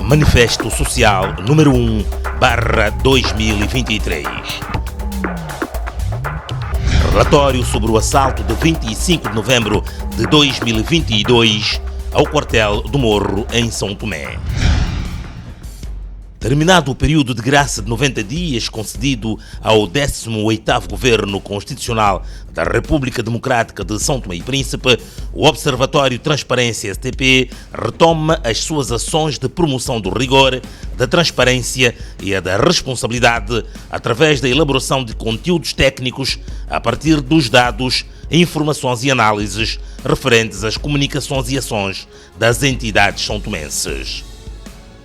Manifesto Social número 1/2023. Relatório sobre o assalto de 25 de novembro de 2022 ao quartel do Morro em São Tomé. Terminado o período de graça de 90 dias concedido ao 18º Governo Constitucional da República Democrática de São Tomé e Príncipe, o Observatório Transparência STP retoma as suas ações de promoção do rigor, da transparência e a da responsabilidade através da elaboração de conteúdos técnicos a partir dos dados, informações e análises referentes às comunicações e ações das entidades são-tomenses.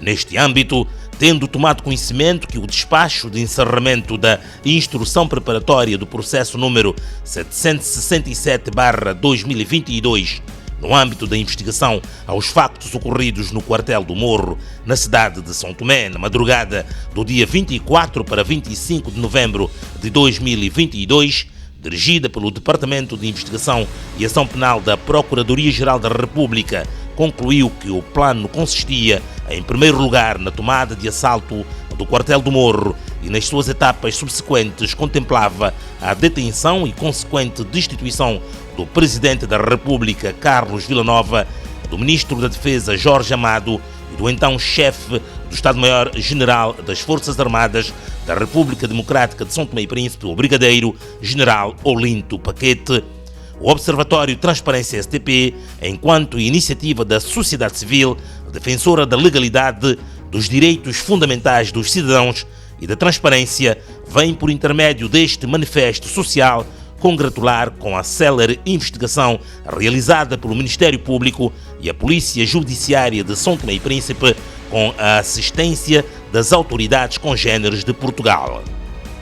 Neste âmbito, tendo tomado conhecimento que o despacho de encerramento da instrução preparatória do processo número 767/2022, no âmbito da investigação aos factos ocorridos no quartel do Morro, na cidade de São Tomé, na madrugada do dia 24 para 25 de novembro de 2022, dirigida pelo Departamento de Investigação e Ação Penal da Procuradoria-Geral da República, concluiu que o plano consistia, em primeiro lugar, na tomada de assalto do quartel do Morro e nas suas etapas subsequentes contemplava a detenção e consequente destituição do Presidente da República, Carlos Villanova, do Ministro da Defesa, Jorge Amado, e do então chefe do Estado-Maior-General das Forças Armadas da República Democrática de São Tomé e Príncipe, o Brigadeiro-General Olinto Paquete. O Observatório Transparência STP, enquanto iniciativa da sociedade civil, defensora da legalidade, dos direitos fundamentais dos cidadãos e da transparência, vem, por intermédio deste manifesto social, congratular com a célere investigação realizada pelo Ministério Público e a Polícia Judiciária de São Tomé e Príncipe, com a assistência das autoridades congêneres de Portugal.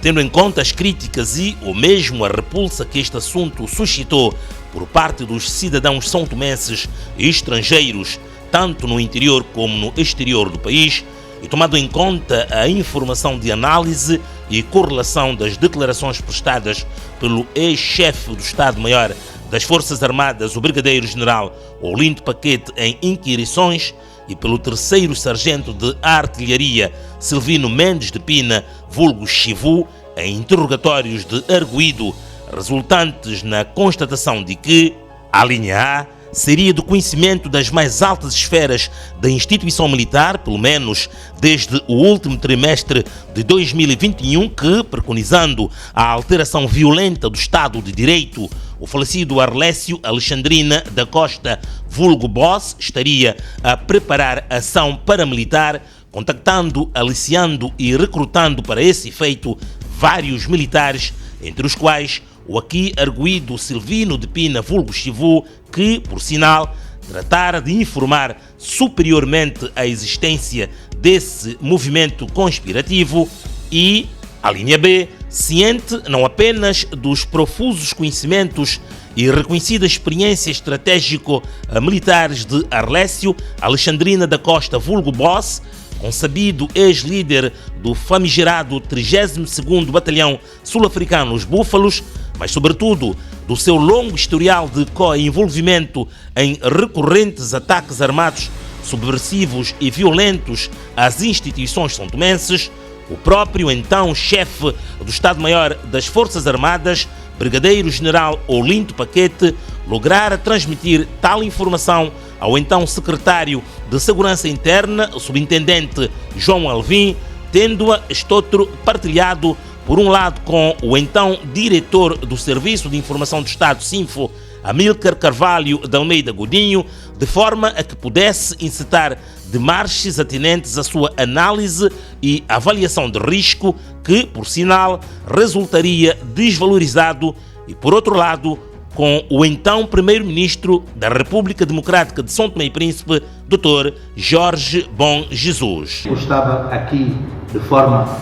Tendo em conta as críticas e, ou mesmo a repulsa que este assunto suscitou por parte dos cidadãos são-tomenses e estrangeiros, tanto no interior como no exterior do país, e tomado em conta a informação de análise e correlação das declarações prestadas pelo ex-chefe do Estado-Maior das Forças Armadas, o Brigadeiro-General Olinto Paquete, em inquirições, e pelo terceiro sargento de artilharia Silvino Mendes de Pina, vulgo Chivu, em interrogatórios de arguido, resultantes na constatação de que a linha A seria do conhecimento das mais altas esferas da instituição militar, pelo menos desde o último trimestre de 2021, que, preconizando a alteração violenta do Estado de Direito, o falecido Arlécio Alexandrina da Costa, vulgo Boss, estaria a preparar ação paramilitar, contactando, aliciando e recrutando para esse efeito vários militares, entre os quais o aqui arguido Silvino de Pina, vulgo Chivu, que, por sinal, tratara de informar superiormente a existência desse movimento conspirativo, e a linha B, ciente não apenas dos profusos conhecimentos e reconhecida experiência estratégico-militares de Arlécio Alexandrina da Costa, vulgo Boss, consabido ex-líder do famigerado 32º Batalhão Sul-Africano Os Búfalos, mas sobretudo do seu longo historial de co-envolvimento em recorrentes ataques armados, subversivos e violentos às instituições são-tomenses, o próprio então chefe do Estado-Maior das Forças Armadas, Brigadeiro-General Olinto Paquete, lograra transmitir tal informação ao então secretário de Segurança Interna, o subintendente João Alvim, tendo-a estotro partilhado por um lado com o então diretor do Serviço de Informação do Estado, Sinfo, Amílcar Carvalho de Almeida Godinho, de forma a que pudesse incitar demarches atinentes à sua análise e avaliação de risco, que, por sinal, resultaria desvalorizado, e, por outro lado, com o então Primeiro-Ministro da República Democrática de São Tomé e Príncipe, Dr. Jorge Bom Jesus. Eu estava aqui de forma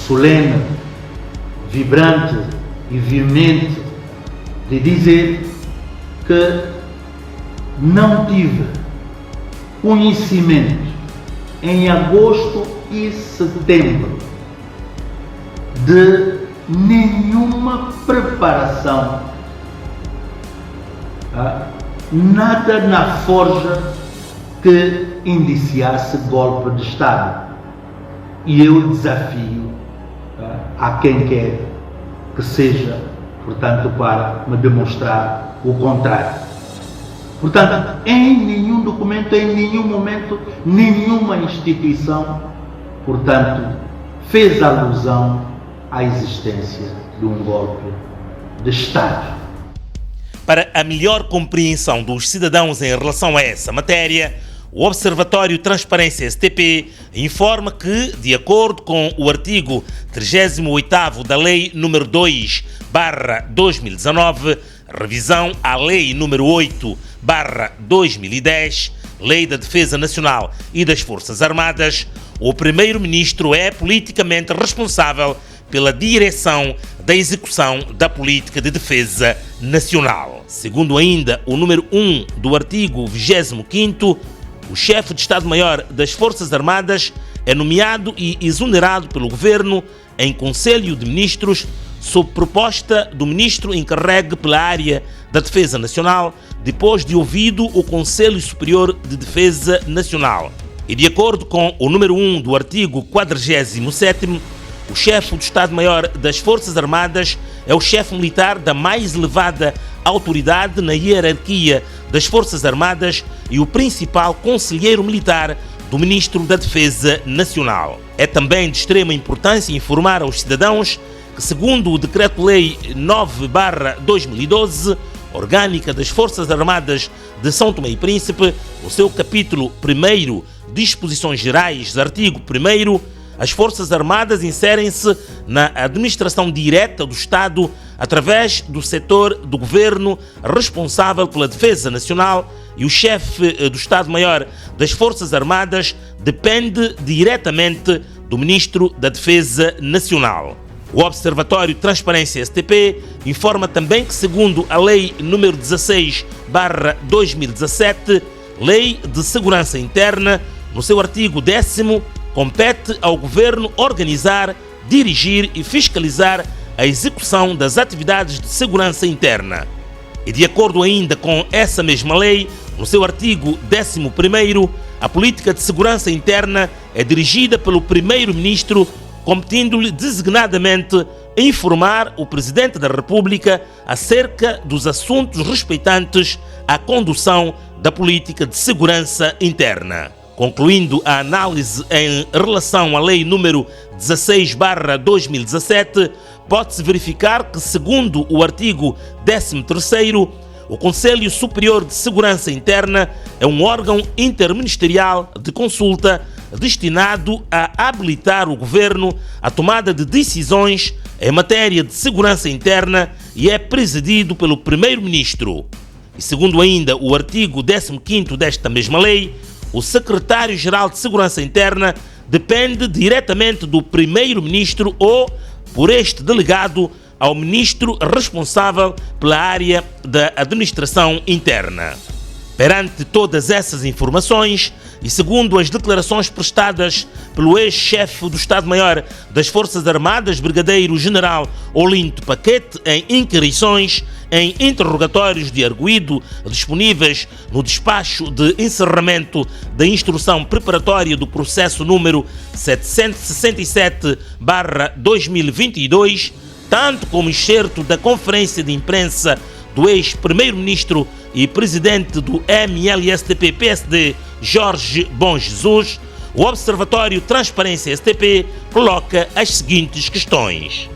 solene, vibrante e veemente de dizer que não tive conhecimento em agosto e setembro de nenhuma preparação, nada na forja que indiciasse golpe de Estado. E eu desafio a quem quer que seja, portanto, para me demonstrar o contrário. Portanto, em nenhum documento, em nenhum momento, nenhuma instituição, portanto, fez alusão à existência de um golpe de Estado. Para a melhor compreensão dos cidadãos em relação a essa matéria, o Observatório Transparência STP informa que, de acordo com o artigo 38º da Lei nº 2/2019, revisão à Lei nº 8/2010, Lei da Defesa Nacional e das Forças Armadas, o Primeiro-Ministro é politicamente responsável pela direção da execução da política de defesa nacional. Segundo ainda o número 1 do artigo 25º, o chefe de Estado-Maior das Forças Armadas é nomeado e exonerado pelo Governo em Conselho de Ministros sob proposta do Ministro encarregue pela área da Defesa Nacional, depois de ouvido o Conselho Superior de Defesa Nacional. E de acordo com o número 1 do artigo 47º, o chefe do Estado-Maior das Forças Armadas é o chefe militar da mais elevada autoridade na hierarquia das Forças Armadas e o principal conselheiro militar do Ministro da Defesa Nacional. É também de extrema importância informar aos cidadãos que, segundo o Decreto-Lei 9/2012, Orgânica das Forças Armadas de São Tomé e Príncipe, no seu capítulo 1º, Disposições Gerais, artigo 1º, as Forças Armadas inserem-se na administração direta do Estado através do setor do Governo responsável pela Defesa Nacional e o chefe do Estado-Maior das Forças Armadas depende diretamente do Ministro da Defesa Nacional. O Observatório Transparência STP informa também que, segundo a Lei nº 16/2017, Lei de Segurança Interna, no seu artigo 10º, compete ao Governo organizar, dirigir e fiscalizar a execução das atividades de segurança interna. E de acordo ainda com essa mesma lei, no seu artigo 11º, a política de segurança interna é dirigida pelo Primeiro-Ministro, competindo-lhe designadamente informar o Presidente da República acerca dos assuntos respeitantes à condução da política de segurança interna. Concluindo a análise em relação à Lei número 16/2017, pode-se verificar que, segundo o artigo 13º, o Conselho Superior de Segurança Interna é um órgão interministerial de consulta destinado a habilitar o Governo à tomada de decisões em matéria de segurança interna e é presidido pelo Primeiro-Ministro. E segundo ainda o artigo 15º desta mesma lei, o Secretário-Geral de Segurança Interna depende diretamente do Primeiro-Ministro ou, por este delegado, ao Ministro responsável pela área da Administração Interna. Perante todas essas informações, e segundo as declarações prestadas pelo ex-chefe do Estado-Maior das Forças Armadas, Brigadeiro-General Olinto Paquete, em inquirições, em interrogatórios de arguido disponíveis no despacho de encerramento da instrução preparatória do processo número 767/2022, tanto como excerto da conferência de imprensa do ex-primeiro-ministro e presidente do MLSTP-PSD, Jorge Bom Jesus, o Observatório Transparência STP coloca as seguintes questões.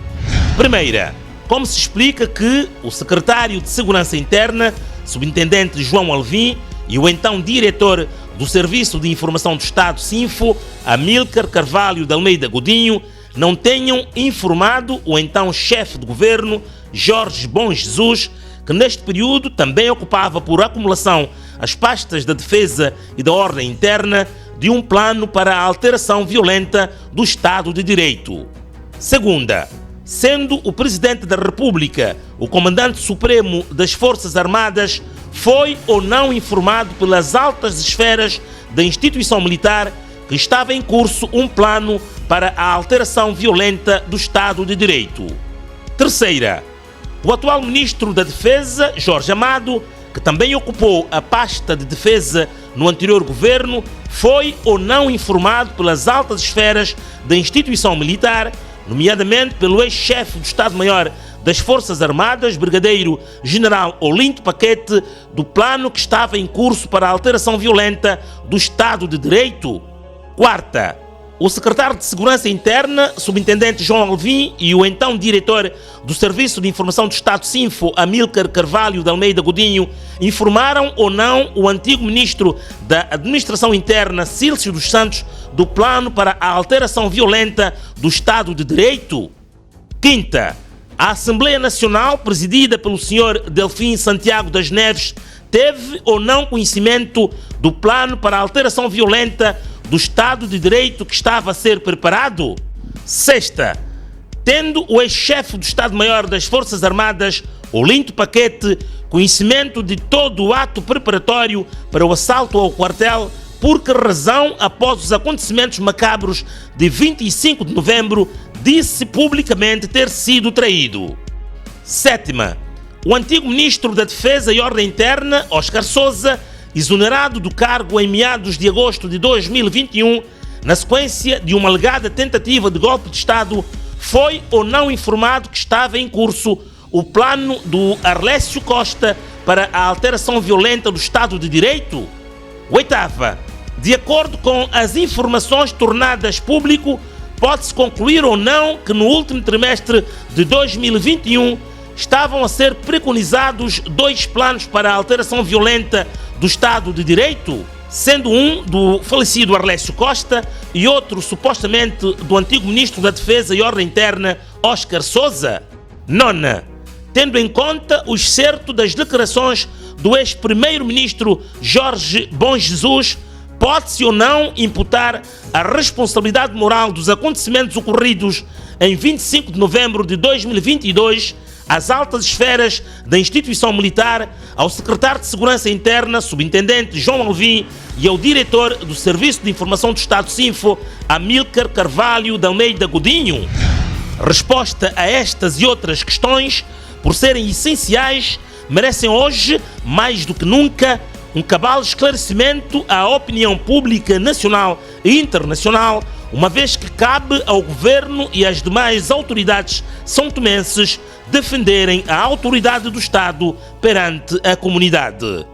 Primeira, como se explica que o secretário de Segurança Interna, subintendente João Alvim, e o então diretor do Serviço de Informação do Estado, SINFO, Amílcar Carvalho de Almeida Godinho, não tenham informado o então chefe de governo, Jorge Bom Jesus, que neste período também ocupava por acumulação as pastas da Defesa e da Ordem Interna, de um plano para a alteração violenta do Estado de Direito. Segunda, sendo o Presidente da República o Comandante Supremo das Forças Armadas, foi ou não informado pelas altas esferas da instituição militar que estava em curso um plano para a alteração violenta do Estado de Direito. Terceira, o atual Ministro da Defesa, Jorge Amado, que também ocupou a pasta de defesa no anterior governo, foi ou não informado pelas altas esferas da instituição militar, nomeadamente pelo ex-chefe do Estado-Maior das Forças Armadas, Brigadeiro-General Olinto Paquete, do plano que estava em curso para a alteração violenta do Estado de Direito? Quarta, o secretário de Segurança Interna, subintendente João Alvim, e o então diretor do Serviço de Informação do Estado Sinfo, Amílcar Carvalho de Almeida Godinho, informaram ou não o antigo ministro da Administração Interna, Cílcio dos Santos, do plano para a alteração violenta do Estado de Direito? Quinta, a Assembleia Nacional, presidida pelo Sr. Delfim Santiago das Neves, teve ou não conhecimento do plano para a alteração violenta do Estado de Direito que estava a ser preparado? Sexta, tendo o ex-chefe do Estado-Maior das Forças Armadas, Olinto Paquete, conhecimento de todo o ato preparatório para o assalto ao quartel, por que razão, após os acontecimentos macabros de 25 de novembro, disse publicamente ter sido traído? Sétima, o antigo ministro da Defesa e Ordem Interna, Oscar Souza, exonerado do cargo em meados de agosto de 2021, na sequência de uma alegada tentativa de golpe de Estado, foi ou não informado que estava em curso o plano do Arlésio Costa para a alteração violenta do Estado de Direito? Oitava, de acordo com as informações tornadas público, pode-se concluir ou não que no último trimestre de 2021 estavam a ser preconizados 2 planos para a alteração violenta do Estado de Direito, sendo um do falecido Arlésio Costa e outro supostamente do antigo ministro da Defesa e Ordem Interna, Oscar Souza? Nona, tendo em conta o excerto das declarações do ex-primeiro-ministro Jorge Bom Jesus, pode-se ou não imputar a responsabilidade moral dos acontecimentos ocorridos em 25 de novembro de 2022 às altas esferas da instituição militar, ao secretário de Segurança Interna, subintendente João Alvim, e ao diretor do Serviço de Informação do Estado Sinfo, Amílcar Carvalho de Almeida Godinho? Resposta a estas e outras questões, por serem essenciais, merecem hoje, mais do que nunca, um cabal esclarecimento à opinião pública nacional e internacional, uma vez que cabe ao governo e às demais autoridades são-tomenses defenderem a autoridade do Estado perante a comunidade.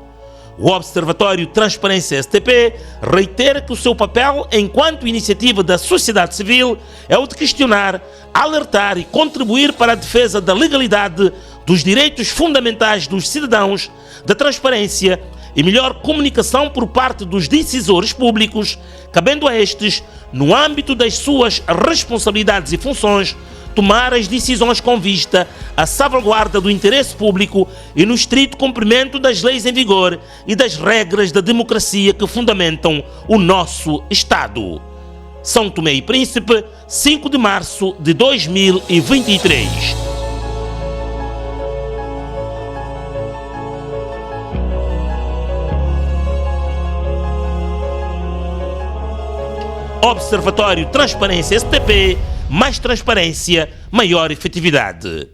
O Observatório Transparência STP reitera que o seu papel enquanto iniciativa da sociedade civil é o de questionar, alertar e contribuir para a defesa da legalidade, dos direitos fundamentais dos cidadãos, da transparência e melhor comunicação por parte dos decisores públicos, cabendo a estes, no âmbito das suas responsabilidades e funções, tomar as decisões com vista à salvaguarda do interesse público e no estrito cumprimento das leis em vigor e das regras da democracia que fundamentam o nosso Estado. São Tomé e Príncipe, 5 de março de 2023. Observatório Transparência STP, mais transparência, maior efetividade.